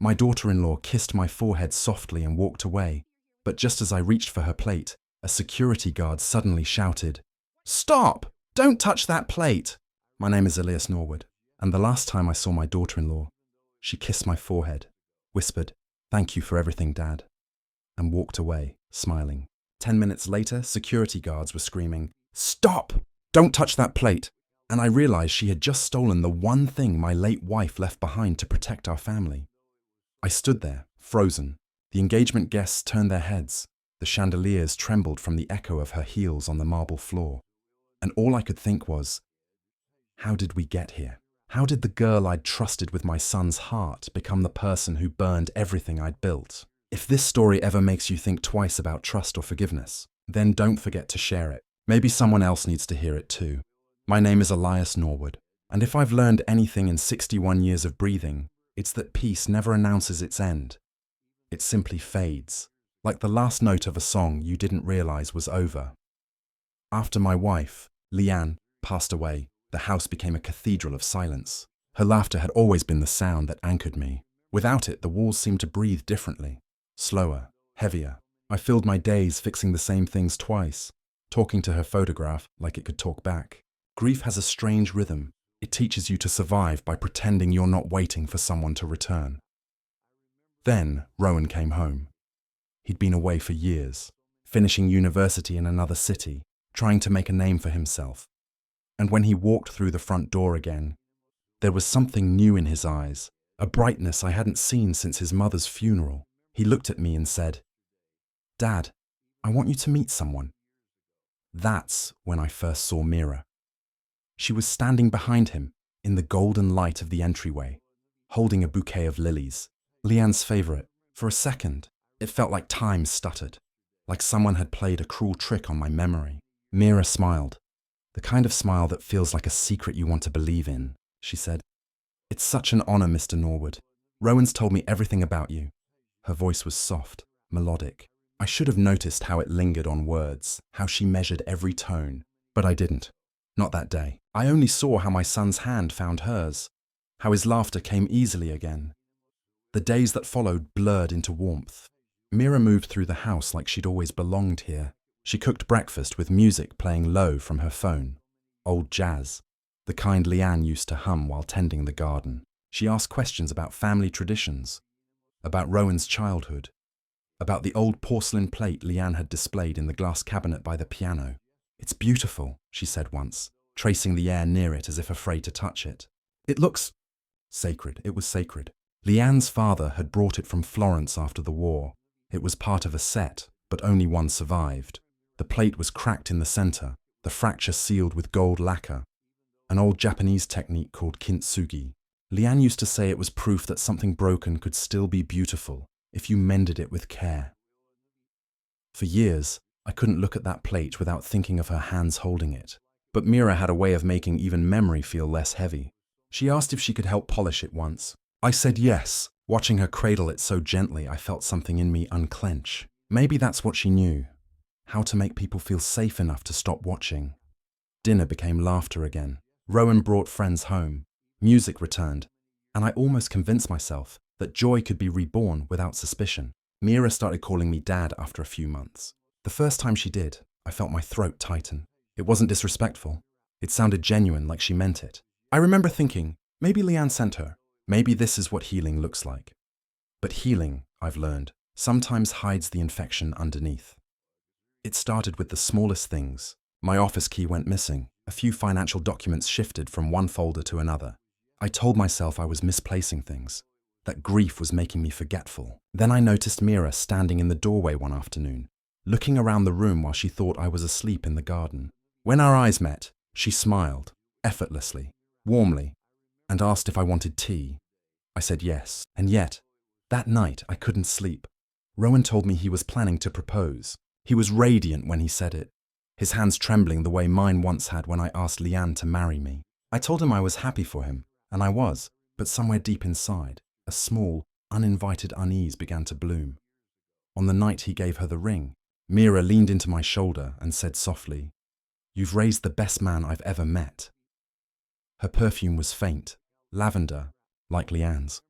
My daughter-in-law kissed my forehead softly and walked away, but just as I reached for her plate, a security guard suddenly shouted, "Stop! Don't touch that plate!" My name is Elias Norwood, and the last time I saw my daughter-in-law, she kissed my forehead, whispered, "Thank you for everything, Dad," and walked away, smiling. 10 minutes later, security guards were screaming, "Stop! Don't touch that plate!" And I realized she had just stolen the one thing my late wife left behind to protect our family. I stood there, frozen. The engagement guests turned their heads. The chandeliers trembled from the echo of her heels on the marble floor. And all I could think was, how did we get here? How did the girl I'd trusted with my son's heart become the person who burned everything I'd built? If this story ever makes you think twice about trust or forgiveness, then don't forget to share it. Maybe someone else needs to hear it too. My name is Elias Norwood, and if I've learned anything in 61 years of breathing, it's that peace never announces its end. It simply fades, like the last note of a song you didn't realize was over. After my wife, Leanne, passed away, the house became a cathedral of silence. Her laughter had always been the sound that anchored me. Without it, the walls seemed to breathe differently, slower, heavier. I filled my days fixing the same things twice, talking to her photograph like it could talk back. Grief has a strange rhythm. It teaches you to survive by pretending you're not waiting for someone to return. Then Rowan came home. He'd been away for years, finishing university in another city, trying to make a name for himself. And when he walked through the front door again, there was something new in his eyes, a brightness I hadn't seen since his mother's funeral. He looked at me and said, "Dad, I want you to meet someone." That's when I first saw Mira. She was standing behind him in the golden light of the entryway, holding a bouquet of lilies, Leanne's favorite. For a second, it felt like time stuttered, like someone had played a cruel trick on my memory. Mira smiled, the kind of smile that feels like a secret you want to believe in. She said, "It's such an honor, Mr. Norwood. Rowan's told me everything about you." Her voice was soft, melodic. I should have noticed how it lingered on words, how she measured every tone, but I didn't. Not that day. I only saw how my son's hand found hers, how his laughter came easily again. The days that followed blurred into warmth. Mira moved through the house like she'd always belonged here. She cooked breakfast with music playing low from her phone. Old jazz, the kind Leanne used to hum while tending the garden. She asked questions about family traditions, about Rowan's childhood, about the old porcelain plate Leanne had displayed in the glass cabinet by the piano. "It's beautiful," she said once, tracing the air near it as if afraid to touch it. "It looks sacred." It was sacred. Leanne's father had brought it from Florence after the war. It was part of a set, but only one survived. The plate was cracked in the center, the fracture sealed with gold lacquer, an old Japanese technique called kintsugi. Leanne used to say it was proof that something broken could still be beautiful if you mended it with care. For years, I couldn't look at that plate without thinking of her hands holding it. But Mira had a way of making even memory feel less heavy. She asked if she could help polish it once. I said yes. Watching her cradle it so gently, I felt something in me unclench. Maybe that's what she knew. How to make people feel safe enough to stop watching. Dinner became laughter again. Rowan brought friends home. Music returned. And I almost convinced myself that joy could be reborn without suspicion. Mira started calling me Dad after a few months. The first time she did, I felt my throat tighten. It wasn't disrespectful. It sounded genuine, like she meant it. I remember thinking, maybe Leanne sent her. Maybe this is what healing looks like. But healing, I've learned, sometimes hides the infection underneath. It started with the smallest things. My office key went missing. A few financial documents shifted from one folder to another. I told myself I was misplacing things, that grief was making me forgetful. Then I noticed Mira standing in the doorway one afternoon, looking around the room while she thought I was asleep in the garden. When our eyes met, she smiled, effortlessly, warmly, and asked if I wanted tea. I said yes, and yet, that night I couldn't sleep. Rowan told me he was planning to propose. He was radiant when he said it, his hands trembling the way mine once had when I asked Leanne to marry me. I told him I was happy for him, and I was, but somewhere deep inside, a small, uninvited unease began to bloom. On the night he gave her the ring, Mira leaned into my shoulder and said softly, "You've raised the best man I've ever met." Her perfume was faint, lavender, like Leanne's.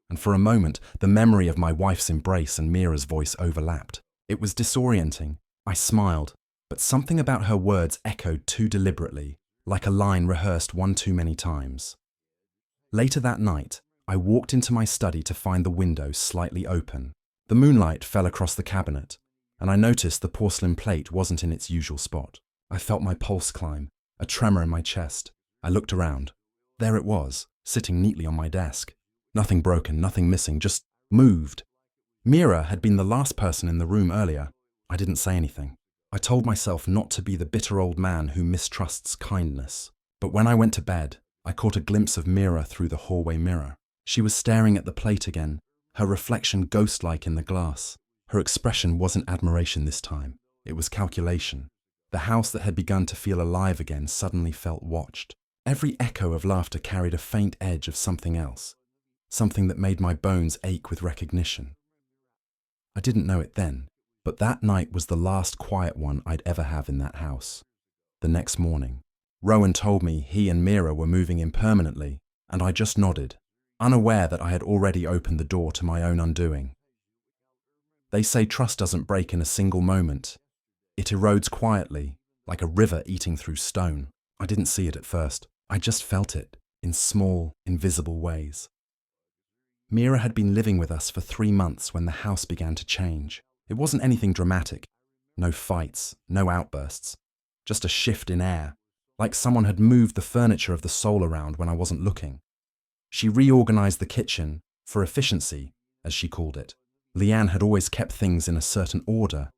and for a moment, the memory of my wife's embrace and Mira's voice overlapped. It was disorienting. I smiled, but something about her words echoed too deliberately, like a line rehearsed one too many times. Later that night, I walked into my study to find the window slightly open. The moonlight fell across the cabinet, and I noticed the porcelain plate wasn't in its usual spot. I felt my pulse climb, a tremor in my chest. I looked around. There it was, sitting neatly on my desk. Nothing broken, nothing missing, just moved. Mira had been the last person in the room earlier. I didn't say anything. I told myself not to be the bitter old man who mistrusts kindness. But when I went to bed, I caught a glimpse of Mira through the hallway mirror. She was staring at the plate again, her reflection ghost-like in the glass. Her expression wasn't admiration this time. It was calculation. The house that had begun to feel alive again suddenly felt watched. Every echo of laughter carried a faint edge of something else, something that made my bones ache with recognition. I didn't know it then, but that night was the last quiet one I'd ever have in that house. The next morning, Rowan told me he and Mira were moving in permanently, and I just nodded, unaware that I had already opened the door to my own undoing. They say trust doesn't break in a single moment. It erodes quietly, like a river eating through stone. I didn't see it at first. I just felt it, in small, invisible ways. Mira had been living with us for 3 months when the house began to change. It wasn't anything dramatic. No fights, no outbursts. Just a shift in air, like someone had moved the furniture of the soul around when I wasn't looking. She reorganized the kitchen, for efficiency, as she called it. Leanne had always kept things in a certain order.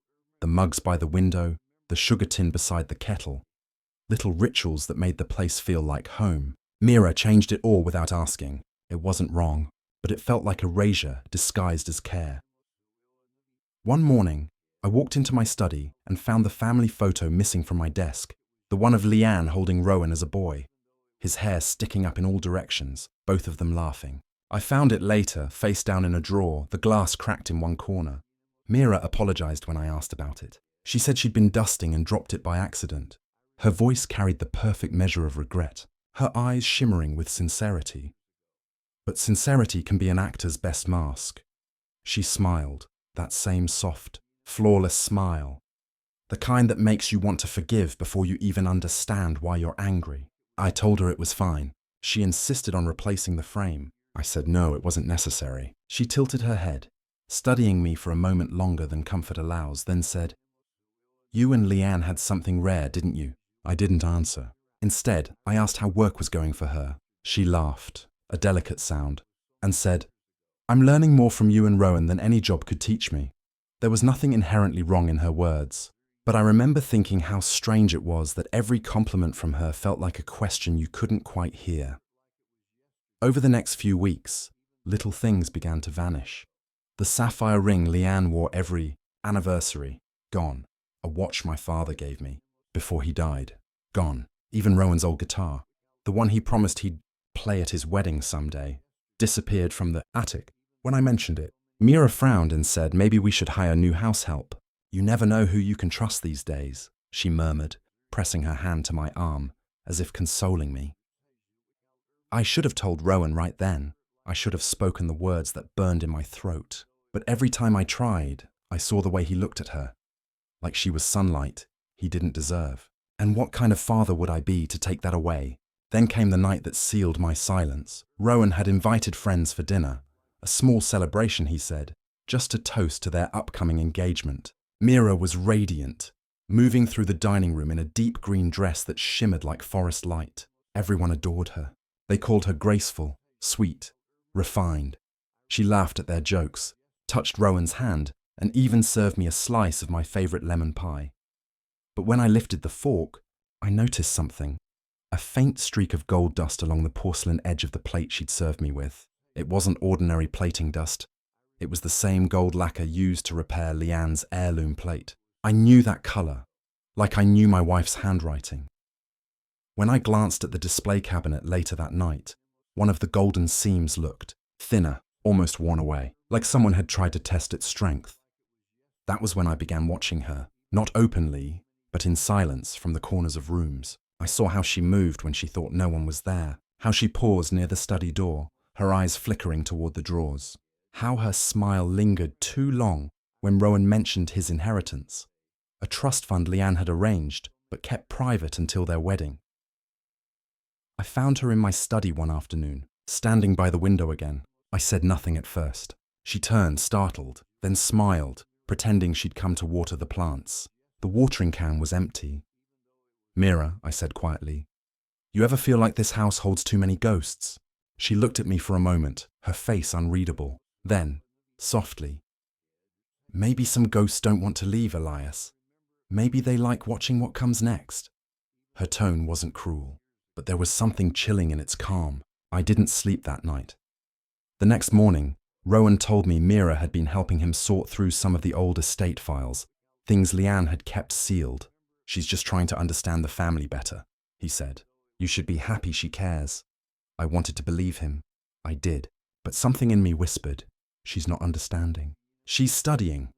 The mugs by the window, the sugar tin beside the kettle. Little rituals that made the place feel like home. Mira changed it all without asking. It wasn't wrong, but it felt like erasure disguised as care. One morning, I walked into my study and found the family photo missing from my desk, the one of Leanne holding Rowan as a boy, his hair sticking up in all directions, both of them laughing. I found it later, face down in a drawer, the glass cracked in one corner. Mira apologized when I asked about it. She said she'd been dusting and dropped it by accident. Her voice carried the perfect measure of regret, her eyes shimmering with sincerity. But sincerity can be an actor's best mask. She smiled, that same soft, flawless smile, the kind that makes you want to forgive before you even understand why you're angry. I told her it was fine. She insisted on replacing the frame. I said no, it wasn't necessary. She tilted her head, studying me for a moment longer than comfort allows, then said, "You and Leanne had something rare, didn't you?" I didn't answer. Instead, I asked how work was going for her. She laughed, a delicate sound, and said, "I'm learning more from you and Rowan than any job could teach me." There was nothing inherently wrong in her words, but I remember thinking how strange it was that every compliment from her felt like a question you couldn't quite hear. Over the next few weeks, little things began to vanish. The sapphire ring Leanne wore every anniversary, gone. A watch my father gave me before he died, gone. Even Rowan's old guitar, the one he promised he'd play at his wedding someday, disappeared from the attic. When I mentioned it, Mira frowned and said maybe we should hire new house help. "You never know who you can trust these days," she murmured, pressing her hand to my arm, as if consoling me. I should have told Rowan right then. I should have spoken the words that burned in my throat. But every time I tried, I saw the way he looked at her, like she was sunlight he didn't deserve. And what kind of father would I be to take that away? Then came the night that sealed my silence. Rowan had invited friends for dinner. A small celebration, he said, just a toast to their upcoming engagement. Mira was radiant, moving through the dining room in a deep green dress that shimmered like forest light. Everyone adored her. They called her graceful, sweet, refined. She laughed at their jokes, touched Rowan's hand, and even served me a slice of my favorite lemon pie. But when I lifted the fork, I noticed something. A faint streak of gold dust along the porcelain edge of the plate she'd served me with. It wasn't ordinary plating dust. It was the same gold lacquer used to repair Leanne's heirloom plate. I knew that colour, like I knew my wife's handwriting. When I glanced at the display cabinet later that night, one of the golden seams looked thinner, almost worn away, like someone had tried to test its strength. That was when I began watching her, not openly, but in silence from the corners of rooms. I saw how she moved when she thought no one was there, how she paused near the study door, her eyes flickering toward the drawers. How her smile lingered too long when Rowan mentioned his inheritance, a trust fund Leanne had arranged but kept private until their wedding. I found her in my study one afternoon, standing by the window again. I said nothing at first. She turned, startled, then smiled, pretending she'd come to water the plants. The watering can was empty. "Mira," I said quietly, "you ever feel like this house holds too many ghosts?" She looked at me for a moment, her face unreadable. Then, softly, "Maybe some ghosts don't want to leave, Elias. Maybe they like watching what comes next." Her tone wasn't cruel, but there was something chilling in its calm. I didn't sleep that night. The next morning, Rowan told me Mira had been helping him sort through some of the old estate files, things Leanne had kept sealed. "She's just trying to understand the family better," he said. "You should be happy she cares." I wanted to believe him. I did. But something in me whispered, she's not understanding. She's studying.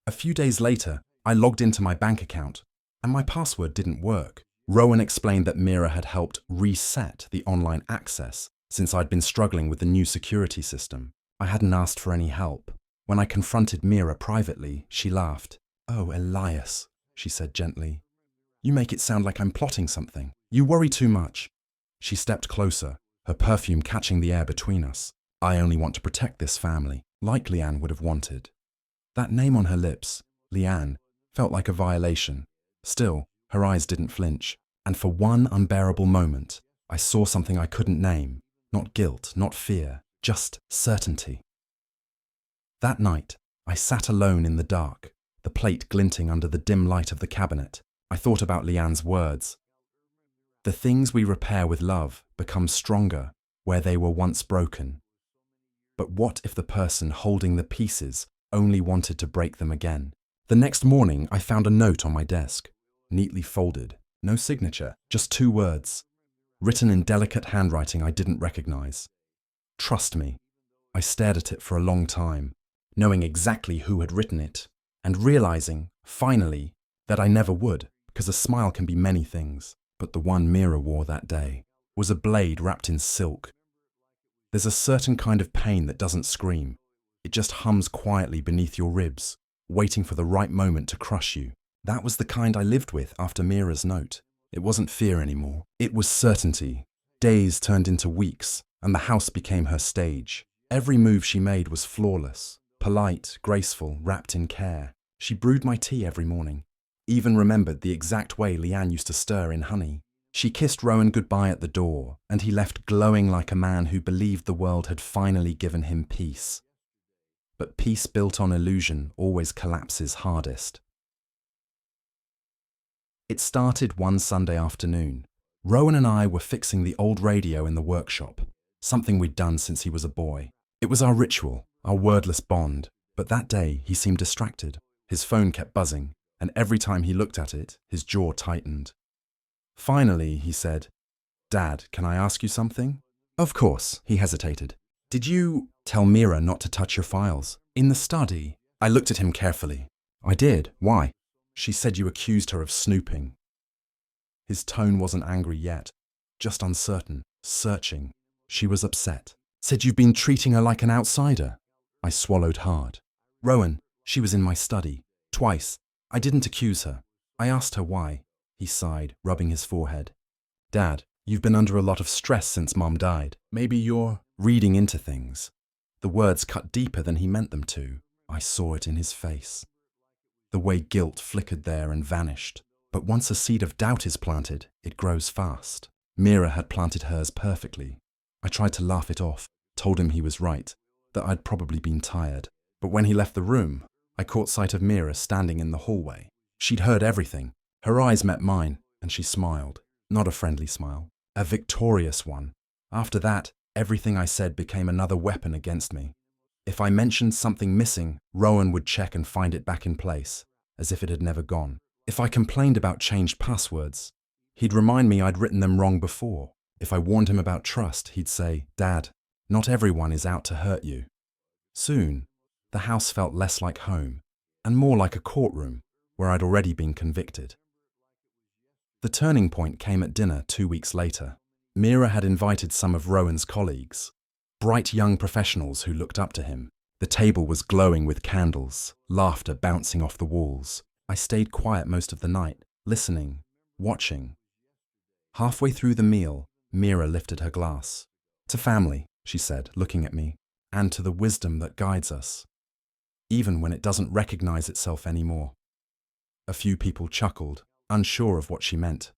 A few days later, I logged into my bank account, and my password didn't work. Rowan explained that Mira had helped reset the online access since I'd been struggling with the new security system. I hadn't asked for any help. When I confronted Mira privately, she laughed. "Oh, Elias," she said gently. "You make it sound like I'm plotting something. You worry too much." She stepped closer, her perfume catching the air between us. "I only want to protect this family, like Leanne would have wanted." That name on her lips, Leanne, felt like a violation. Still, her eyes didn't flinch. And for one unbearable moment, I saw something I couldn't name. Not guilt, not fear, just certainty. That night, I sat alone in the dark, the plate glinting under the dim light of the cabinet. I thought about Leanne's words. "The things we repair with love become stronger where they were once broken." But what if the person holding the pieces only wanted to break them again? The next morning, I found a note on my desk, neatly folded, no signature, just 2 words, written in delicate handwriting I didn't recognize. "Trust me." I stared at it for a long time, knowing exactly who had written it, and realizing, finally, that I never would, because a smile can be many things. But the one Mira wore that day was a blade wrapped in silk. There's a certain kind of pain that doesn't scream. It just hums quietly beneath your ribs, waiting for the right moment to crush you. That was the kind I lived with after Mira's note. It wasn't fear anymore. It was certainty. Days turned into weeks, and the house became her stage. Every move she made was flawless, polite, graceful, wrapped in care. She brewed my tea every morning, even remembered the exact way Leanne used to stir in honey. She kissed Rowan goodbye at the door, and he left glowing like a man who believed the world had finally given him peace. But peace built on illusion always collapses hardest. It started one Sunday afternoon. Rowan and I were fixing the old radio in the workshop, something we'd done since he was a boy. It was our ritual, our wordless bond, but that day he seemed distracted. His phone kept buzzing, and every time he looked at it, his jaw tightened. Finally, he said, "Dad, can I ask you something?" "Of course," he hesitated. "Did you tell Mira not to touch your files? In the study?" I looked at him carefully. "I did. Why?" "She said you accused her of snooping." His tone wasn't angry yet, just uncertain, searching. "She was upset. Said you've been treating her like an outsider." I swallowed hard. "Rowan, she was in my study. Twice. I didn't accuse her. I asked her why." He sighed, rubbing his forehead. "Dad, you've been under a lot of stress since Mom died. Maybe you're reading into things." The words cut deeper than he meant them to. I saw it in his face. The way guilt flickered there and vanished. But once a seed of doubt is planted, it grows fast. Mira had planted hers perfectly. I tried to laugh it off, told him he was right, that I'd probably been tired. But when he left the room, I caught sight of Mira standing in the hallway. She'd heard everything. Her eyes met mine, and she smiled. Not a friendly smile, a victorious one. After that, everything I said became another weapon against me. If I mentioned something missing, Rowan would check and find it back in place, as if it had never gone. If I complained about changed passwords, he'd remind me I'd written them wrong before. If I warned him about trust, he'd say, "Dad, not everyone is out to hurt you." Soon, the house felt less like home, and more like a courtroom, where I'd already been convicted. The turning point came at dinner 2 weeks later. Mira had invited some of Rowan's colleagues. bright young professionals who looked up to him. The table was glowing with candles, laughter bouncing off the walls. I stayed quiet most of the night, listening, watching. Halfway through the meal, Mira lifted her glass. "To family," she said, looking at me, "and to the wisdom that guides us, even when it doesn't recognize itself anymore." A few people chuckled, unsure of what she meant.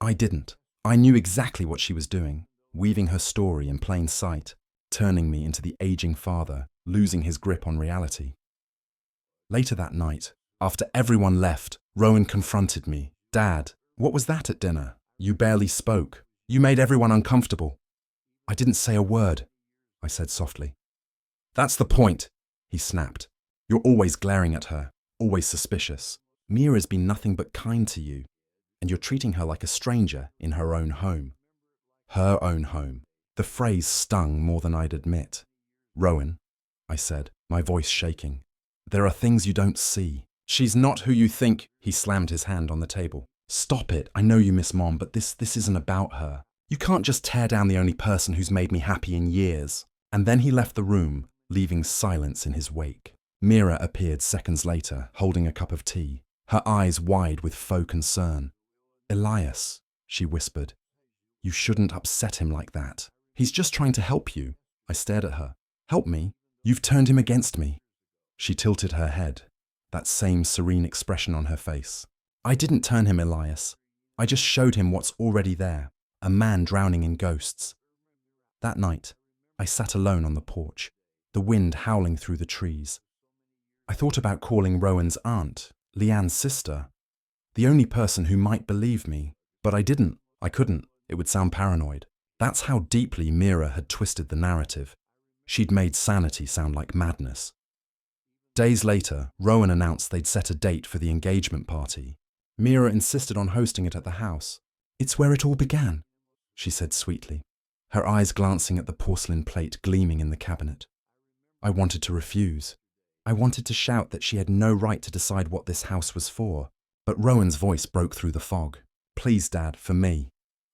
I didn't. I knew exactly what she was doing, weaving her story in plain sight, turning me into the aging father, losing his grip on reality. Later that night, after everyone left, Rowan confronted me. "Dad, what was that at dinner? You barely spoke. You made everyone uncomfortable." "I didn't say a word," I said softly. "That's the point," he snapped. "You're always glaring at her, always suspicious. Mira's been nothing but kind to you, and you're treating her like a stranger in her own home." Her own home. The phrase stung more than I'd admit. "Rowan," I said, my voice shaking, "there are things you don't see. She's not who you think." He slammed his hand on the table. "Stop it. I know you miss Mom, but this isn't about her. You can't just tear down the only person who's made me happy in years." And then he left the room, leaving silence in his wake. Mira appeared seconds later, holding a cup of tea, her eyes wide with faux concern. "Elias," she whispered, "you shouldn't upset him like that. He's just trying to help you." I stared at her. "Help me? You've turned him against me." She tilted her head, that same serene expression on her face. "I didn't turn him, Elias. I just showed him what's already there, a man drowning in ghosts." That night, I sat alone on the porch, the wind howling through the trees. I thought about calling Rowan's aunt, Leanne's sister, the only person who might believe me, but I didn't. I couldn't. It would sound paranoid. That's how deeply Mira had twisted the narrative. She'd made sanity sound like madness. Days later, Rowan announced they'd set a date for the engagement party. Mira insisted on hosting it at the house. "It's where it all began," she said sweetly, her eyes glancing at the porcelain plate gleaming in the cabinet. I wanted to refuse. I wanted to shout that she had no right to decide what this house was for, but Rowan's voice broke through the fog. "Please, Dad, for me."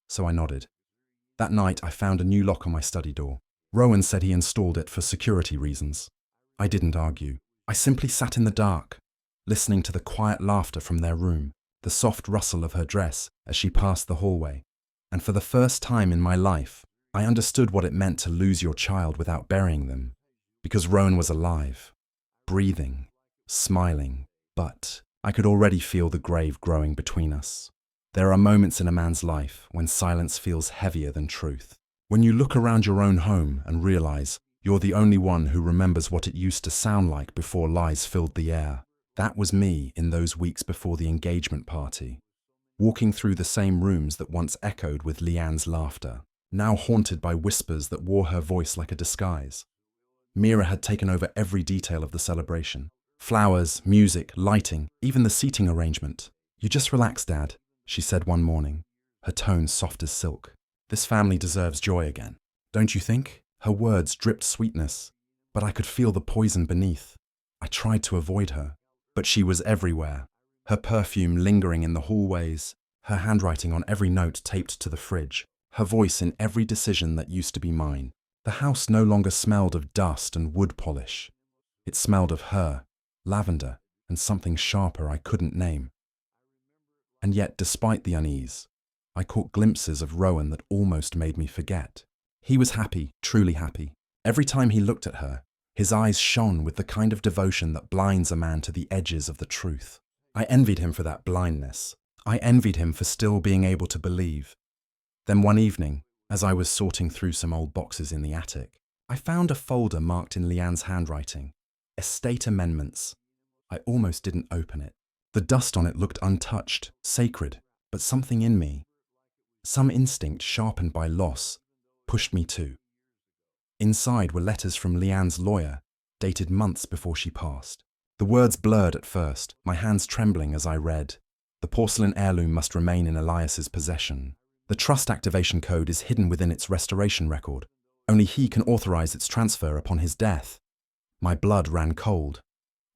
So I nodded. That night, I found a new lock on my study door. Rowan said he installed it for security reasons. I didn't argue. I simply sat in the dark, listening to the quiet laughter from their room, the soft rustle of her dress as she passed the hallway. And for the first time in my life, I understood what it meant to lose your child without burying them. Because Rowan was alive, breathing, smiling, but I could already feel the grave growing between us. There are moments in a man's life when silence feels heavier than truth. When you look around your own home and realize you're the only one who remembers what it used to sound like before lies filled the air. That was me in those weeks before the engagement party, walking through the same rooms that once echoed with Leanne's laughter, now haunted by whispers that wore her voice like a disguise. Mira had taken over every detail of the celebration. Flowers, music, lighting, even the seating arrangement. "You just relax, Dad," she said one morning, her tone soft as silk. "This family deserves joy again. Don't you think?" Her words dripped sweetness, but I could feel the poison beneath. I tried to avoid her, but she was everywhere, her perfume lingering in the hallways, her handwriting on every note taped to the fridge, her voice in every decision that used to be mine. The house no longer smelled of dust and wood polish. It smelled of her, lavender, and something sharper I couldn't name. And yet, despite the unease, I caught glimpses of Rowan that almost made me forget. He was happy, truly happy. Every time he looked at her, his eyes shone with the kind of devotion that blinds a man to the edges of the truth. I envied him for that blindness. I envied him for still being able to believe. Then one evening, as I was sorting through some old boxes in the attic, I found a folder marked in Leanne's handwriting, Estate Amendments. I almost didn't open it. The dust on it looked untouched, sacred, but something in me, some instinct sharpened by loss, pushed me to. Inside were letters from Leanne's lawyer, dated months before she passed. The words blurred at first, my hands trembling as I read. The porcelain heirloom must remain in Elias's possession. The trust activation code is hidden within its restoration record. Only he can authorize its transfer upon his death. My blood ran cold.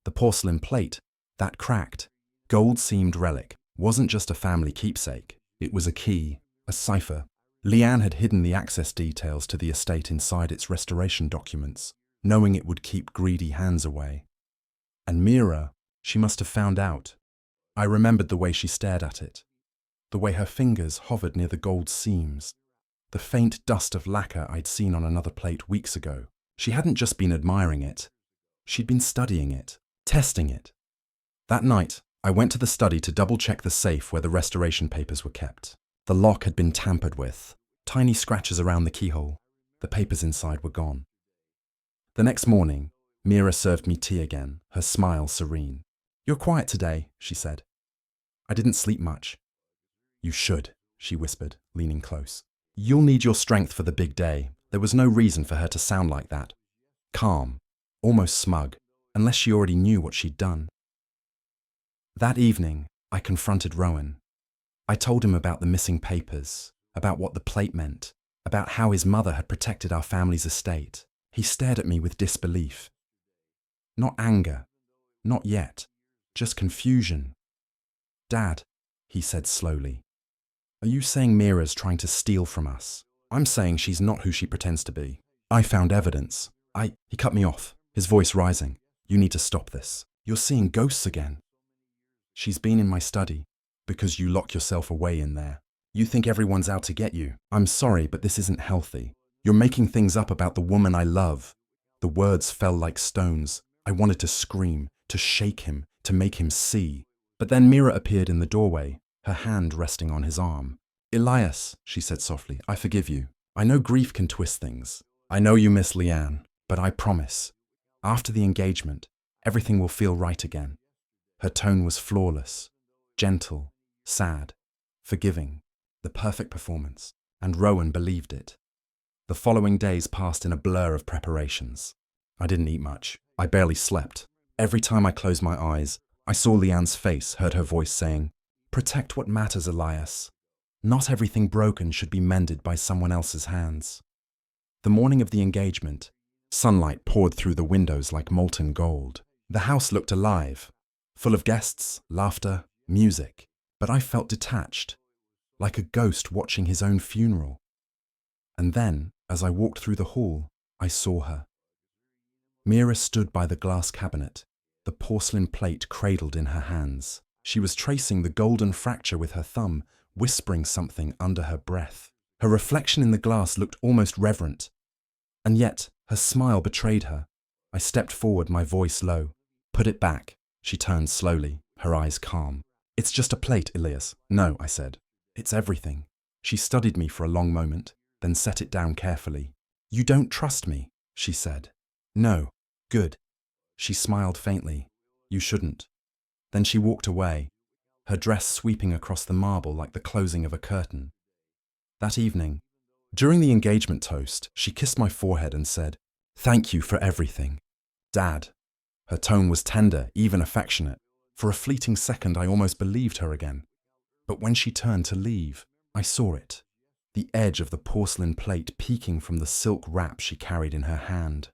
The porcelain plate, that cracked, gold-seamed relic, wasn't just a family keepsake. It was a key, a cipher, Leanne had hidden the access details to the estate inside its restoration documents, knowing it would keep greedy hands away. And Mira, she must have found out. I remembered the way she stared at it, the way her fingers hovered near the gold seams, the faint dust of lacquer I'd seen on another plate weeks ago. She hadn't just been admiring it. She'd been studying it, testing it. That night, I went to the study to double-check the safe where the restoration papers were kept. The lock had been tampered with, tiny scratches around the keyhole. The papers inside were gone. The next morning, Mira served me tea again, her smile serene. "You're quiet today," she said. "I didn't sleep much." "You should," she whispered, leaning close. "You'll need your strength for the big day." There was no reason for her to sound like that. Calm, almost smug, unless she already knew what she'd done. That evening, I confronted Rowan. I told him about the missing papers, about what the plate meant, about how his mother had protected our family's estate. He stared at me with disbelief. Not anger, not yet, just confusion. "Dad," he said slowly, "are you saying Mira's trying to steal from us?" "I'm saying she's not who she pretends to be. I found evidence. He cut me off, his voice rising. "You need to stop this. You're seeing ghosts again." "She's been in my study because you lock yourself away in there. You think everyone's out to get you. I'm sorry, but this isn't healthy. You're making things up about the woman I love." The words fell like stones. I wanted to scream, to shake him, to make him see. But then Mira appeared in the doorway, her hand resting on his arm. "Elias," she said softly, "I forgive you. I know grief can twist things. I know you miss Leanne, but I promise, after the engagement, everything will feel right again." Her tone was flawless, gentle, sad, forgiving, the perfect performance, and Rowan believed it. The following days passed in a blur of preparations. I didn't eat much. I barely slept. Every time I closed my eyes, I saw Leanne's face, heard her voice saying, "Protect what matters, Elias. Not everything broken should be mended by someone else's hands." The morning of the engagement, sunlight poured through the windows like molten gold. The house looked alive, full of guests, laughter, music, but I felt detached, like a ghost watching his own funeral. And then, as I walked through the hall, I saw her. Mira stood by the glass cabinet, the porcelain plate cradled in her hands. She was tracing the golden fracture with her thumb, whispering something under her breath. Her reflection in the glass looked almost reverent, and yet her smile betrayed her. I stepped forward, my voice low. "Put it back." She turned slowly, her eyes calm. "It's just a plate, Elias." "No," I said. "It's everything." She studied me for a long moment, then set it down carefully. "You don't trust me," she said. "No." "Good." She smiled faintly. "You shouldn't." Then she walked away, her dress sweeping across the marble like the closing of a curtain. That evening, during the engagement toast, she kissed my forehead and said, "Thank you for everything, Dad." Her tone was tender, even affectionate. For a fleeting second, I almost believed her again. But when she turned to leave, I saw it, the edge of the porcelain plate peeking from the silk wrap she carried in her hand.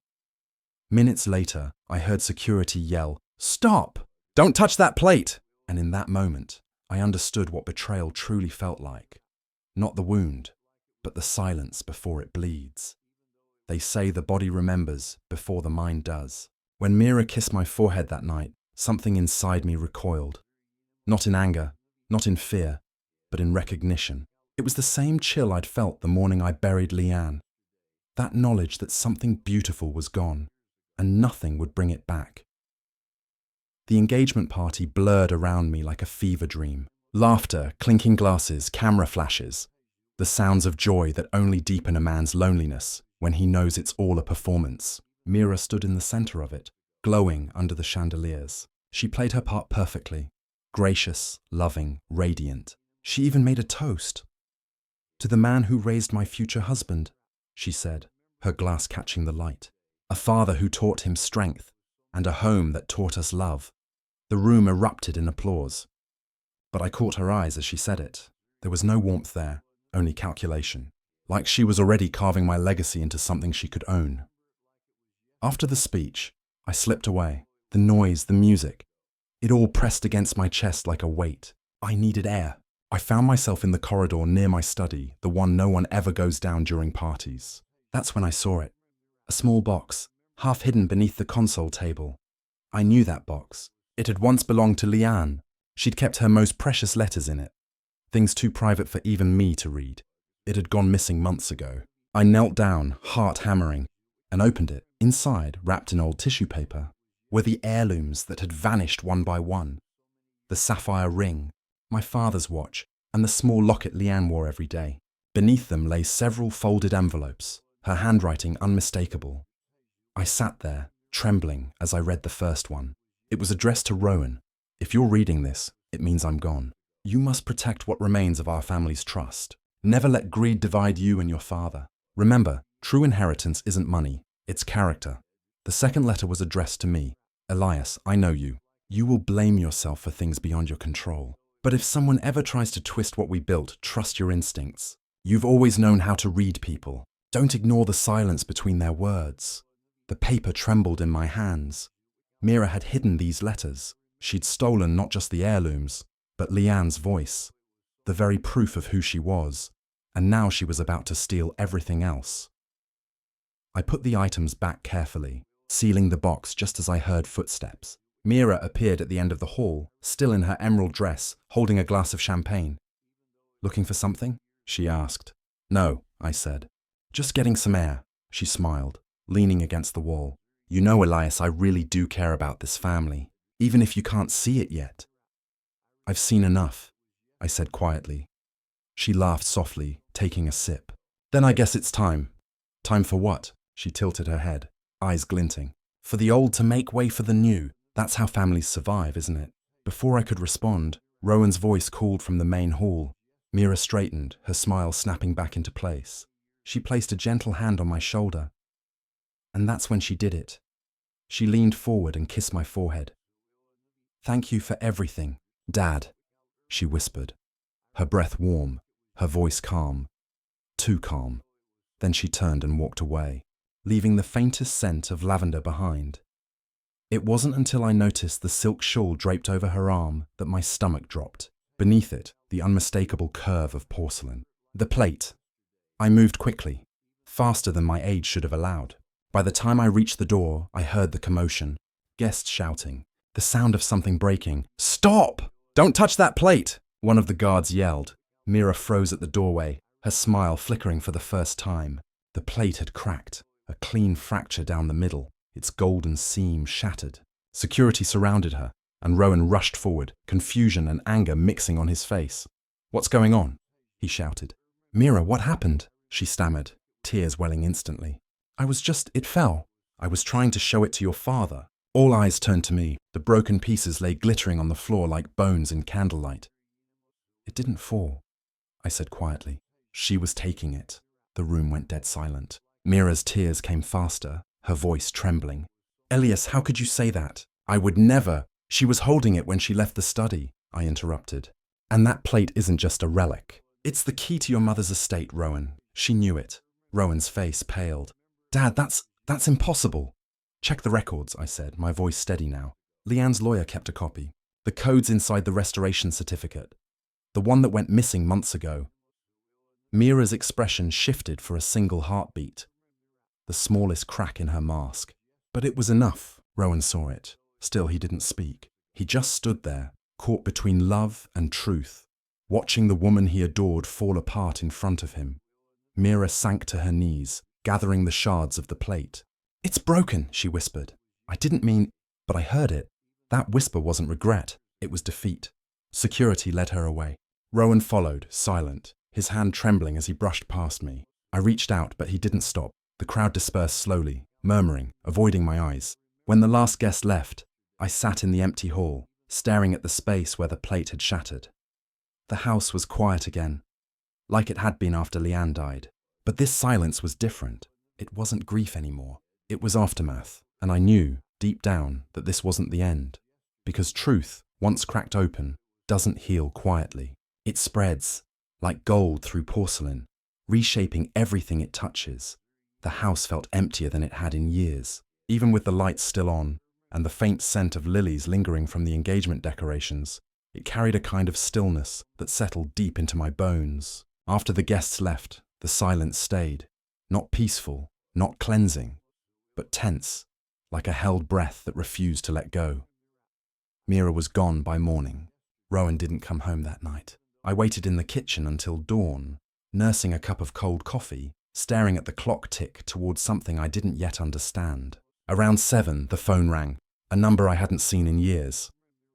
Minutes later, I heard security yell, "Stop! Don't touch that plate!" And in that moment, I understood what betrayal truly felt like. Not the wound, but the silence before it bleeds. They say the body remembers before the mind does. When Mira kissed my forehead that night, something inside me recoiled. Not in anger, not in fear, but in recognition. It was the same chill I'd felt the morning I buried Leanne. That knowledge that something beautiful was gone, and nothing would bring it back. The engagement party blurred around me like a fever dream. Laughter, clinking glasses, camera flashes. The sounds of joy that only deepen a man's loneliness when he knows it's all a performance. Mira stood in the center of it, glowing under the chandeliers. She played her part perfectly. Gracious, loving, radiant. She even made a toast. "To the man who raised my future husband," she said, her glass catching the light. "A father who taught him strength, and a home that taught us love." The room erupted in applause. But I caught her eyes as she said it. There was no warmth there, only calculation. Like she was already carving my legacy into something she could own. After the speech, I slipped away. The noise, the music, it all pressed against my chest like a weight. I needed air. I found myself in the corridor near my study, the one no one ever goes down during parties. That's when I saw it. A small box, half hidden beneath the console table. I knew that box. It had once belonged to Leanne. She'd kept her most precious letters in it. Things too private for even me to read. It had gone missing months ago. I knelt down, heart hammering, and opened it. Inside, wrapped in old tissue paper, were the heirlooms that had vanished one by one. The sapphire ring, my father's watch, and the small locket Leanne wore every day. Beneath them lay several folded envelopes, her handwriting unmistakable. I sat there, trembling, as I read the first one. It was addressed to Rowan. If you're reading this, it means I'm gone. You must protect what remains of our family's trust. Never let greed divide you and your father. Remember, true inheritance isn't money, it's character. The second letter was addressed to me. Elias, I know you. You will blame yourself for things beyond your control. But if someone ever tries to twist what we built, trust your instincts. You've always known how to read people. Don't ignore the silence between their words. The paper trembled in my hands. Mira had hidden these letters. She'd stolen not just the heirlooms, but Leanne's voice, the very proof of who she was, and now she was about to steal everything else. I put the items back carefully, sealing the box just as I heard footsteps. Mira appeared at the end of the hall, still in her emerald dress, holding a glass of champagne. Looking for something? She asked. No, I said. Just getting some air, she smiled, leaning against the wall. You know, Elias, I really do care about this family, even if you can't see it yet. I've seen enough, I said quietly. She laughed softly, taking a sip. Then I guess it's time. Time for what? She tilted her head, eyes glinting. For the old to make way for the new. That's how families survive, isn't it? Before I could respond, Rowan's voice called from the main hall. Mira straightened, her smile snapping back into place. She placed a gentle hand on my shoulder. And that's when she did it. She leaned forward and kissed my forehead. Thank you for everything, Dad, she whispered, her breath warm, her voice calm. Too calm. Then she turned and walked away, leaving the faintest scent of lavender behind. It wasn't until I noticed the silk shawl draped over her arm that my stomach dropped. Beneath it, the unmistakable curve of porcelain. The plate. I moved quickly, faster than my age should have allowed. By the time I reached the door, I heard the commotion. Guests shouting. The sound of something breaking. Stop! Don't touch that plate! One of the guards yelled. Mira froze at the doorway, her smile flickering for the first time. The plate had cracked, a clean fracture down the middle, its golden seam shattered. Security surrounded her, and Rowan rushed forward, confusion and anger mixing on his face. What's going on? He shouted. Mira, what happened? She stammered, tears welling instantly. It fell. I was trying to show it to your father. All eyes turned to me. The broken pieces lay glittering on the floor like bones in candlelight. It didn't fall, I said quietly. She was taking it. The room went dead silent. Mira's tears came faster, her voice trembling. Elias, how could you say that? I would never. She was holding it when she left the study, I interrupted. And that plate isn't just a relic. It's the key to your mother's estate, Rowan. She knew it. Rowan's face paled. Dad, that's impossible. Check the records, I said, my voice steady now. Leanne's lawyer kept a copy. The code's inside the restoration certificate. The one that went missing months ago. Mira's expression shifted for a single heartbeat. The smallest crack in her mask. But it was enough. Rowan saw it. Still, he didn't speak. He just stood there, caught between love and truth, watching the woman he adored fall apart in front of him. Mira sank to her knees, gathering the shards of the plate. It's broken, she whispered. I didn't mean, but I heard it. That whisper wasn't regret, it was defeat. Security led her away. Rowan followed, silent, his hand trembling as he brushed past me. I reached out, but he didn't stop. The crowd dispersed slowly, murmuring, avoiding my eyes. When the last guest left, I sat in the empty hall, staring at the space where the plate had shattered. The house was quiet again, like it had been after Leanne died. But this silence was different. It wasn't grief anymore. It was aftermath, and I knew, deep down, that this wasn't the end. Because truth, once cracked open, doesn't heal quietly. It spreads, like gold through porcelain, reshaping everything it touches. The house felt emptier than it had in years, even with the lights still on, and the faint scent of lilies lingering from the engagement decorations. It carried a kind of stillness that settled deep into my bones. After the guests left, the silence stayed. Not peaceful, not cleansing, but tense, like a held breath that refused to let go. Mira was gone by morning. Rowan didn't come home that night. I waited in the kitchen until dawn, nursing a cup of cold coffee, staring at the clock tick towards something I didn't yet understand. Around 7, the phone rang, a number I hadn't seen in years.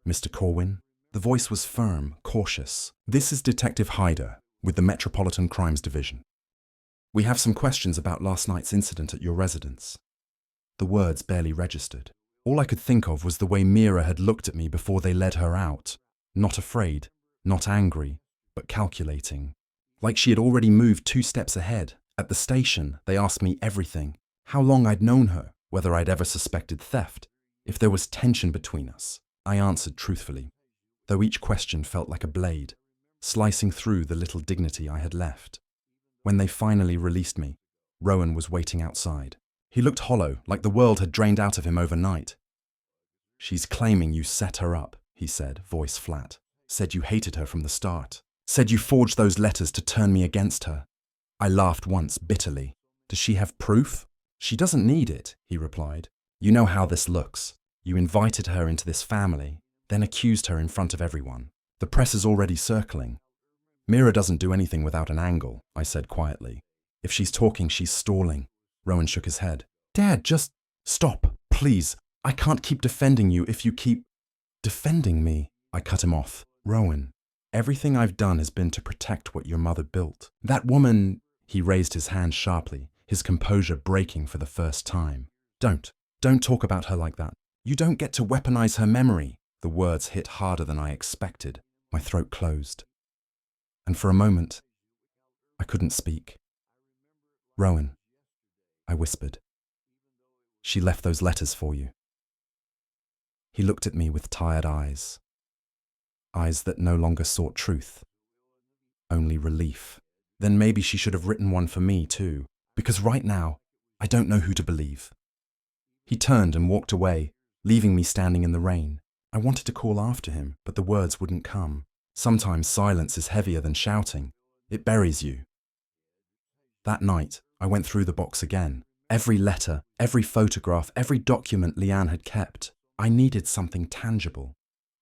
Mr. Corwin? The voice was firm, cautious. This is Detective Hyder, with the Metropolitan Crimes Division. We have some questions about last night's incident at your residence. The words barely registered. All I could think of was the way Mira had looked at me before they led her out. Not afraid, not angry, but calculating. Like she had already moved 2 steps ahead. At the station, they asked me everything. How long I'd known her, whether I'd ever suspected theft, if there was tension between us. I answered truthfully, though each question felt like a blade, slicing through the little dignity I had left. When they finally released me, Rowan was waiting outside. He looked hollow, like the world had drained out of him overnight. "She's claiming you set her up," he said, voice flat. "Said you hated her from the start. Said you forged those letters to turn me against her." I laughed once, bitterly. "Does she have proof?" "She doesn't need it," he replied. "You know how this looks. You invited her into this family, then accused her in front of everyone. The press is already circling. Mira doesn't do anything without an angle," I said quietly. "If she's talking, she's stalling." Rowan shook his head. "Dad, just stop, please. I can't keep defending you if you keep defending me." I cut him off. "Rowan, everything I've done has been to protect what your mother built. That woman—" He raised his hand sharply, his composure breaking for the first time. Don't talk about her like that. You don't get to weaponize her memory." The words hit harder than I expected. My throat closed. And for a moment, I couldn't speak. "Rowan," I whispered. "She left those letters for you." He looked at me with tired eyes. Eyes that no longer sought truth, only relief. Then maybe she should have written one for me too, because right now, I don't know who to believe. He turned and walked away, leaving me standing in the rain. I wanted to call after him, but the words wouldn't come. Sometimes silence is heavier than shouting. It buries you. That night, I went through the box again. Every letter, every photograph, every document Leanne had kept. I needed something tangible.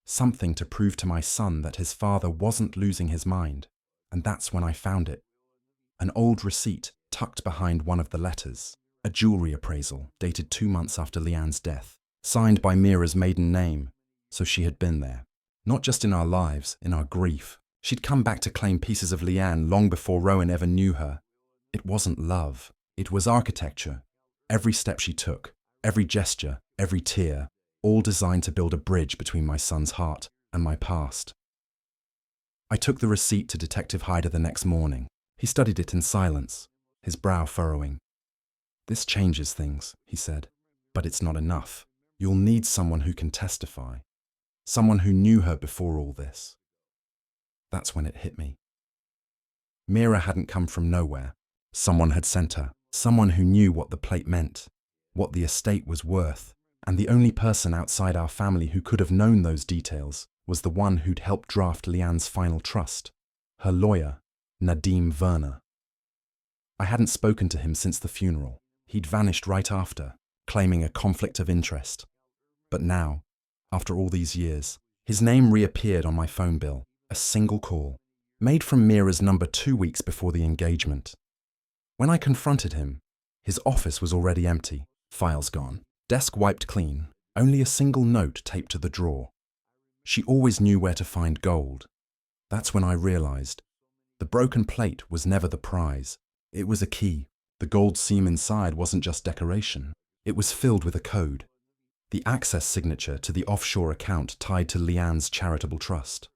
Something to prove to my son that his father wasn't losing his mind. And that's when I found it. An old receipt tucked behind one of the letters. A jewelry appraisal dated 2 months after Leanne's death. Signed by Mira's maiden name. So she had been there. Not just in our lives, in our grief. She'd come back to claim pieces of Leanne long before Rowan ever knew her. It wasn't love. It was architecture. Every step she took, every gesture, every tear, all designed to build a bridge between my son's heart and my past. I took the receipt to Detective Hyder the next morning. He studied it in silence, his brow furrowing. "This changes things," he said, "but it's not enough. You'll need someone who can testify. Someone who knew her before all this." That's when it hit me. Mira hadn't come from nowhere. Someone had sent her. Someone who knew what the plate meant, what the estate was worth. And the only person outside our family who could have known those details was the one who'd helped draft Leanne's final trust, her lawyer, Nadim Verner. I hadn't spoken to him since the funeral. He'd vanished right after, claiming a conflict of interest. But now, after all these years, his name reappeared on my phone bill, a single call, made from Mira's number 2 weeks before the engagement. When I confronted him, his office was already empty, files gone, desk wiped clean, only a single note taped to the drawer. She always knew where to find gold. That's when I realized the broken plate was never the prize. It was a key. The gold seam inside wasn't just decoration. It was filled with a code. The access signature to the offshore account tied to Leanne's charitable trust.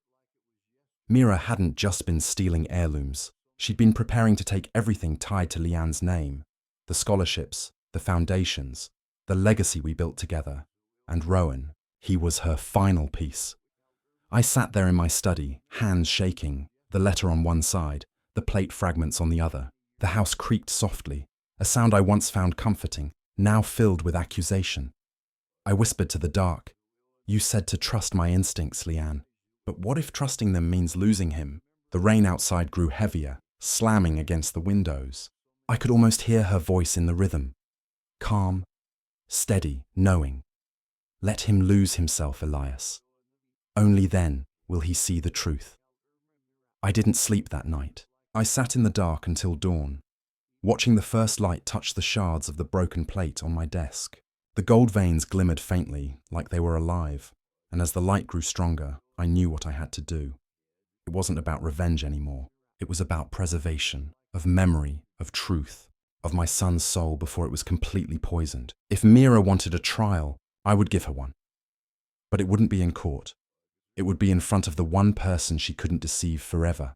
Mira hadn't just been stealing heirlooms. She'd been preparing to take everything tied to Leanne's name. The scholarships, the foundations, the legacy we built together. And Rowan, he was her final piece. I sat there in my study, hands shaking, the letter on one side, the plate fragments on the other. The house creaked softly, a sound I once found comforting, now filled with accusation. I whispered to the dark, "You said to trust my instincts, Leanne. But what if trusting them means losing him? The rain outside grew heavier, slamming against the windows. I could almost hear her voice in the rhythm. Calm, steady, knowing. Let him lose himself, Elias. Only then will he see the truth. I didn't sleep that night. I sat in the dark until dawn, watching the first light touch the shards of the broken plate on my desk. The gold veins glimmered faintly, like they were alive, and as the light grew stronger, I knew what I had to do. It wasn't about revenge anymore. It was about preservation, of memory, of truth, of my son's soul before it was completely poisoned. If Mira wanted a trial, I would give her one. But it wouldn't be in court. It would be in front of the one person she couldn't deceive forever.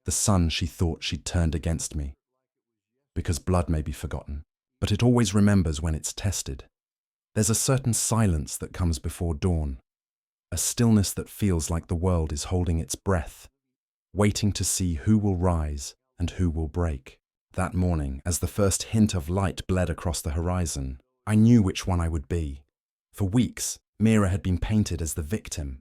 The son she thought she'd turned against me. Because blood may be forgotten, but it always remembers when it's tested. There's a certain silence that comes before dawn, a stillness that feels like the world is holding its breath, waiting to see who will rise and who will break. That morning, as the first hint of light bled across the horizon, I knew which one I would be. For weeks, Mira had been painted as the victim,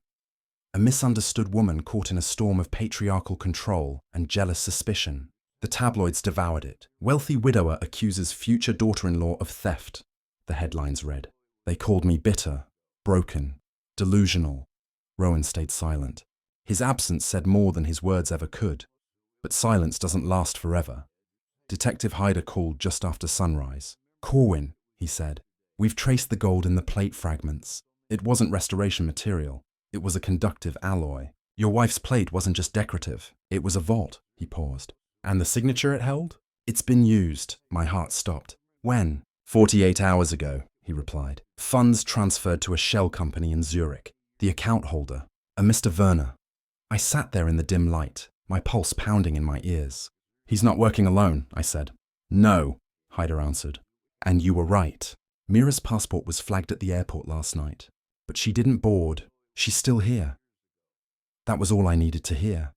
a misunderstood woman caught in a storm of patriarchal control and jealous suspicion. The tabloids devoured it. Wealthy widower accuses future daughter-in-law of theft, the headlines read. They called me bitter, broken, delusional. Rowan stayed silent. His absence said more than his words ever could. But silence doesn't last forever. Detective Hyder called just after sunrise. Corwin, he said, we've traced the gold in the plate fragments. It wasn't restoration material. It was a conductive alloy. Your wife's plate wasn't just decorative. It was a vault. He paused. And the signature it held? It's been used. My heart stopped. When? 48 hours ago, he replied. Funds transferred to a shell company in Zurich. The account holder, a Mr. Werner. I sat there in the dim light, my pulse pounding in my ears. He's not working alone, I said. No, Hyder answered. And you were right. Mira's passport was flagged at the airport last night. But she didn't board. She's still here. That was all I needed to hear.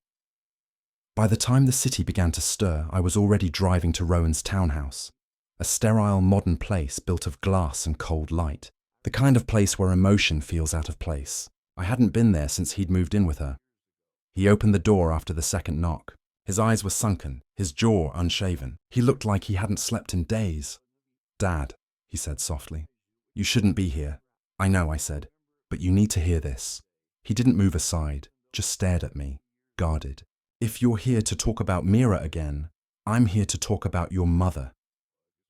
By the time the city began to stir, I was already driving to Rowan's townhouse, a sterile, modern place built of glass and cold light, the kind of place where emotion feels out of place. I hadn't been there since he'd moved in with her. He opened the door after the second knock. His eyes were sunken, his jaw unshaven. He looked like he hadn't slept in days. Dad, he said softly, you shouldn't be here. I know, I said, but you need to hear this. He didn't move aside, just stared at me, guarded. If you're here to talk about Mira again, I'm here to talk about your mother.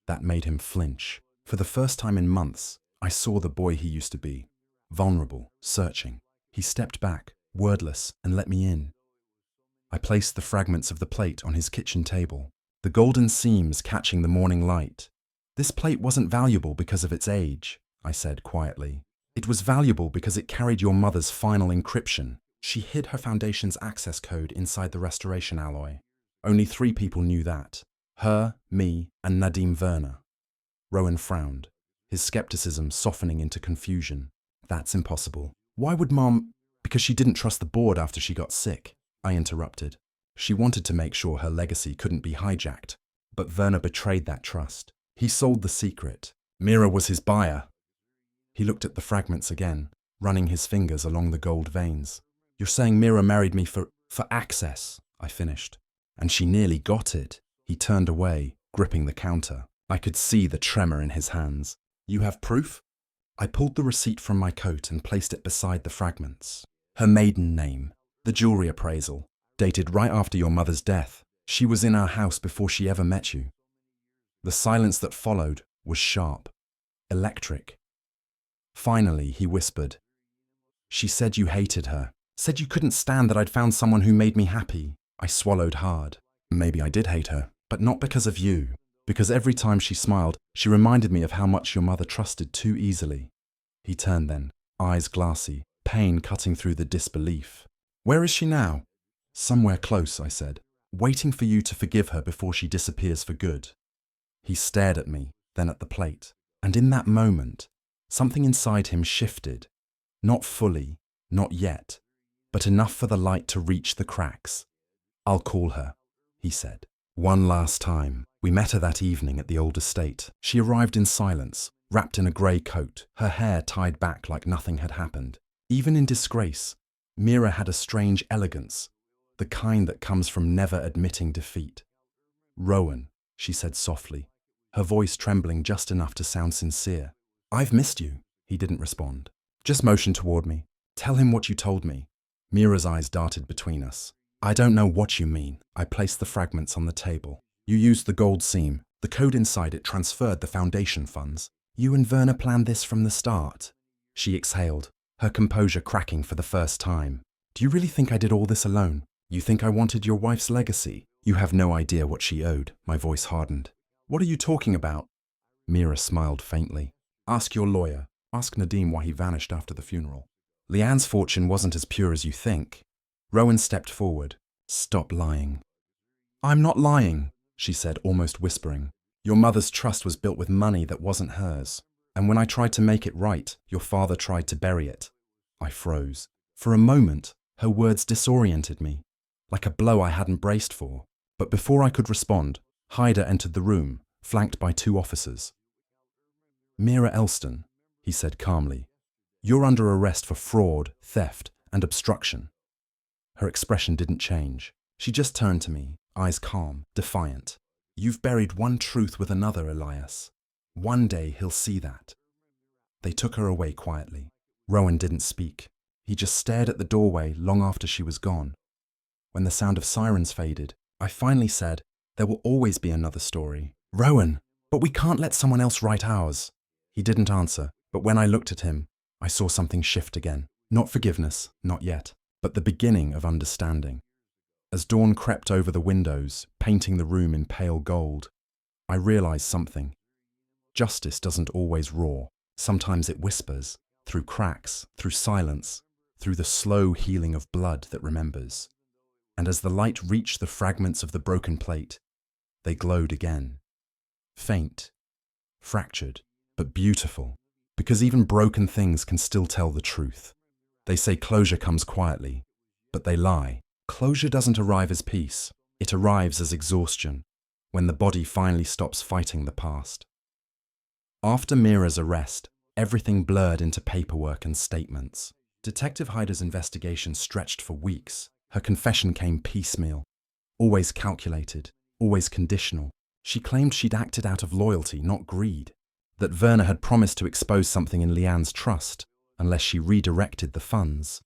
That made him flinch. For the first time in months, I saw the boy he used to be, vulnerable, searching. He stepped back, wordless, and let me in. I placed the fragments of the plate on his kitchen table, the golden seams catching the morning light. This plate wasn't valuable because of its age, I said quietly. It was valuable because it carried your mother's final encryption. She hid her foundation's access code inside the restoration alloy. Only 3 people knew that. Her, me, and Nadim Werner. Rowan frowned, his skepticism softening into confusion. That's impossible. Why would Mom? Because she didn't trust the board after she got sick, I interrupted. She wanted to make sure her legacy couldn't be hijacked. But Werner betrayed that trust. He sold the secret. Mira was his buyer. He looked at the fragments again, running his fingers along the gold veins. You're saying Mira married me for access, I finished. And she nearly got it. He turned away, gripping the counter. I could see the tremor in his hands. You have proof? I pulled the receipt from my coat and placed it beside the fragments. Her maiden name, the jewelry appraisal, dated right after your mother's death. She was in our house before she ever met you. The silence that followed was sharp, electric. Finally, he whispered. She said you hated her. Said you couldn't stand that I'd found someone who made me happy. I swallowed hard. Maybe I did hate her, but not because of you. Because every time she smiled, she reminded me of how much your mother trusted too easily. He turned then, eyes glassy, pain cutting through the disbelief. Where is she now? Somewhere close, I said, waiting for you to forgive her before she disappears for good. He stared at me, then at the plate, and in that moment, something inside him shifted. Not fully, not yet, but enough for the light to reach the cracks. I'll call her, he said. One last time. We met her that evening at the old estate. She arrived in silence, wrapped in a grey coat, her hair tied back like nothing had happened. Even in disgrace, Mira had a strange elegance, the kind that comes from never admitting defeat. "Rowan," she said softly, her voice trembling just enough to sound sincere. "I've missed you." He didn't respond. Just motioned toward me. "Tell him what you told me." Mira's eyes darted between us. "I don't know what you mean." I placed the fragments on the table. "You used the gold seam. The code inside it transferred the foundation funds. You and Werner planned this from the start." She exhaled, her composure cracking for the first time. "Do you really think I did all this alone? You think I wanted your wife's legacy? You have no idea what she owed." My voice hardened. "What are you talking about?" Mira smiled faintly. "Ask your lawyer. Ask Nadim why he vanished after the funeral. Leanne's fortune wasn't as pure as you think." Rowan stepped forward. "Stop lying." "I'm not lying," she said, almost whispering. "Your mother's trust was built with money that wasn't hers. And when I tried to make it right, your father tried to bury it." I froze. For a moment, her words disoriented me, like a blow I hadn't braced for. But before I could respond, Hyder entered the room, flanked by 2 officers. "Mira Elston," he said calmly, "you're under arrest for fraud, theft, and obstruction." Her expression didn't change. She just turned to me, eyes calm, defiant. "You've buried one truth with another, Elias. One day he'll see that." They took her away quietly. Rowan didn't speak. He just stared at the doorway long after she was gone. When the sound of sirens faded, I finally said, "There will always be another story." "Rowan, but we can't let someone else write ours." He didn't answer, but when I looked at him, I saw something shift again. Not forgiveness, not yet, but the beginning of understanding. As dawn crept over the windows, painting the room in pale gold, I realized something. Justice doesn't always roar. Sometimes it whispers, through cracks, through silence, through the slow healing of blood that remembers. And as the light reached the fragments of the broken plate, they glowed again. Faint, fractured, but beautiful, because even broken things can still tell the truth. They say closure comes quietly, but they lie. Closure doesn't arrive as peace. It arrives as exhaustion, when the body finally stops fighting the past. After Mira's arrest, everything blurred into paperwork and statements. Detective Hyder's investigation stretched for weeks. Her confession came piecemeal, always calculated, always conditional. She claimed she'd acted out of loyalty, not greed. That Werner had promised to expose something in Leanne's trust unless she redirected the funds.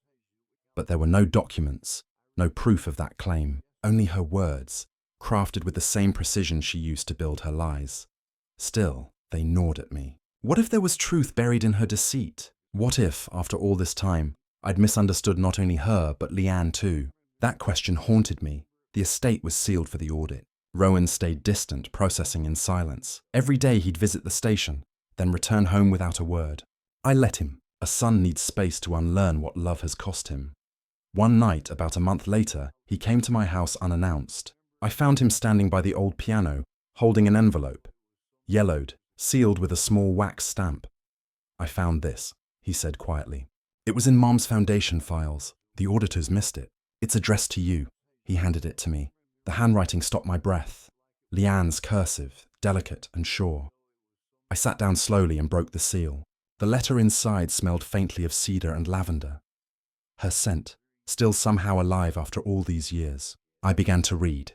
But there were no documents, no proof of that claim, only her words, crafted with the same precision she used to build her lies. Still, they gnawed at me. What if there was truth buried in her deceit? What if, after all this time, I'd misunderstood not only her, but Leanne too? That question haunted me. The estate was sealed for the audit. Rowan stayed distant, processing in silence. Every day he'd visit the station, then return home without a word. I let him. A son needs space to unlearn what love has cost him. One night, about a month later, he came to my house unannounced. I found him standing by the old piano, holding an envelope. Yellowed, sealed with a small wax stamp. "I found this," he said quietly. "It was in Mom's foundation files. The auditors missed it. It's addressed to you." He handed it to me. The handwriting stopped my breath. Leanne's cursive, delicate and sure. I sat down slowly and broke the seal. The letter inside smelled faintly of cedar and lavender. Her scent, still somehow alive after all these years. I began to read.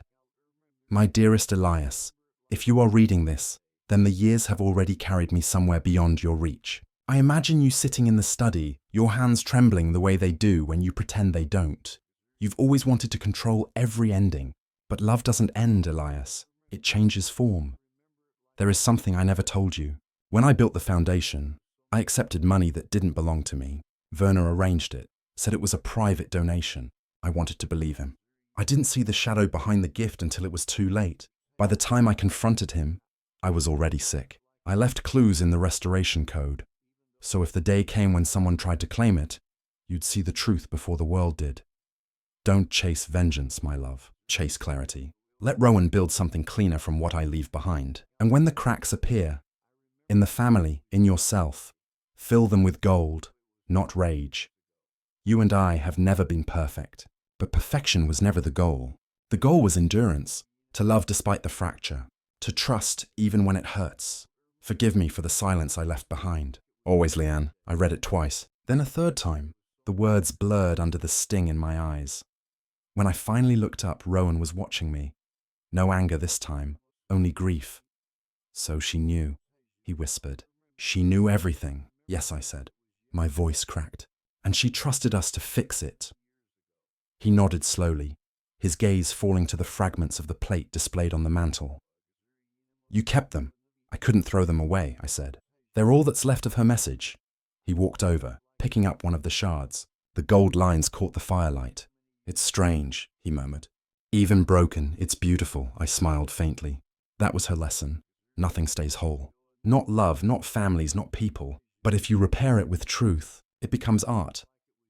"My dearest Elias, if you are reading this, then the years have already carried me somewhere beyond your reach. I imagine you sitting in the study, your hands trembling the way they do when you pretend they don't. You've always wanted to control every ending, but love doesn't end, Elias. It changes form. There is something I never told you. When I built the foundation, I accepted money that didn't belong to me. Werner arranged it, said it was a private donation. I wanted to believe him. I didn't see the shadow behind the gift until it was too late. By the time I confronted him, I was already sick. I left clues in the restoration code. So if the day came when someone tried to claim it, you'd see the truth before the world did. Don't chase vengeance, my love. Chase clarity. Let Rowan build something cleaner from what I leave behind. And when the cracks appear, in the family, in yourself, fill them with gold, not rage. You and I have never been perfect, but perfection was never the goal. The goal was endurance, to love despite the fracture, to trust even when it hurts. Forgive me for the silence I left behind. Always, Leanne. I read it twice, then a third time. The words blurred under the sting in my eyes. When I finally looked up, Rowan was watching me. No anger this time, only grief. So she knew, he whispered. She knew everything. Yes, I said. My voice cracked. And she trusted us to fix it. He nodded slowly, his gaze falling to the fragments of the plate displayed on the mantel. You kept them. I couldn't throw them away, I said. They're all that's left of her message. He walked over, picking up one of the shards. The gold lines caught the firelight. It's strange, he murmured. Even broken, it's beautiful, I smiled faintly. That was her lesson. Nothing stays whole. Not love, not families, not people. But if you repair it with truth, it becomes art.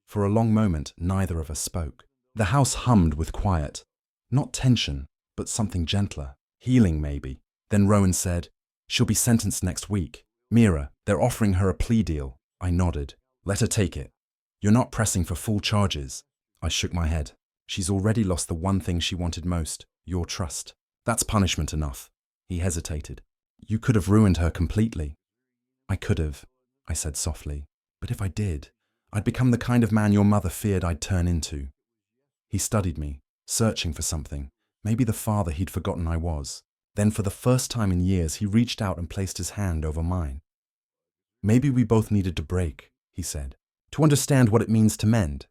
For a long moment, neither of us spoke. The house hummed with quiet. Not tension, but something gentler. Healing, maybe. Then Rowan said, She'll be sentenced next week. Mira, they're offering her a plea deal. I nodded. Let her take it. You're not pressing for full charges. I shook my head. She's already lost the one thing she wanted most, your trust. That's punishment enough. He hesitated. You could have ruined her completely. I could have, I said softly. But if I did, I'd become the kind of man your mother feared I'd turn into. He studied me, searching for something, maybe the father he'd forgotten I was. Then for the first time in years, he reached out and placed his hand over mine. Maybe we both needed to break, he said, to understand what it means to mend.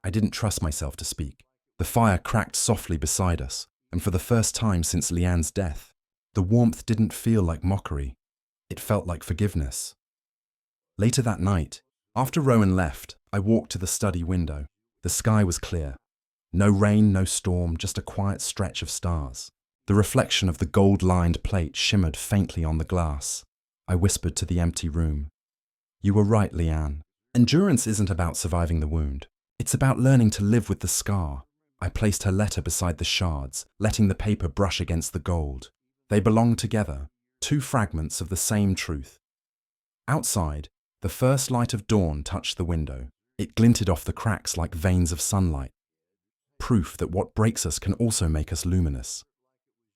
I didn't trust myself to speak. The fire cracked softly beside us, and for the first time since Leanne's death, the warmth didn't feel like mockery. It felt like forgiveness. Later that night, after Rowan left, I walked to the study window. The sky was clear. No rain, no storm, just a quiet stretch of stars. The reflection of the gold-lined plate shimmered faintly on the glass. I whispered to the empty room. You were right, Leanne. Endurance isn't about surviving the wound. It's about learning to live with the scar. I placed her letter beside the shards, letting the paper brush against the gold. They belonged together, two fragments of the same truth. Outside, the first light of dawn touched the window. It glinted off the cracks like veins of sunlight. Proof that what breaks us can also make us luminous.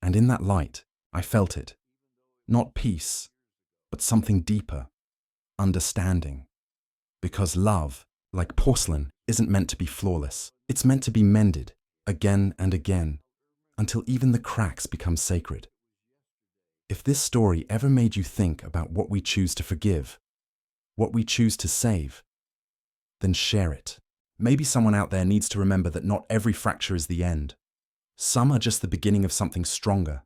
And in that light, I felt it. Not peace, but something deeper. Understanding. Because love, like porcelain, isn't meant to be flawless. It's meant to be mended, again and again, until even the cracks become sacred. If this story ever made you think about what we choose to forgive, what we choose to save, then share it. Maybe someone out there needs to remember that not every fracture is the end. Some are just the beginning of something stronger.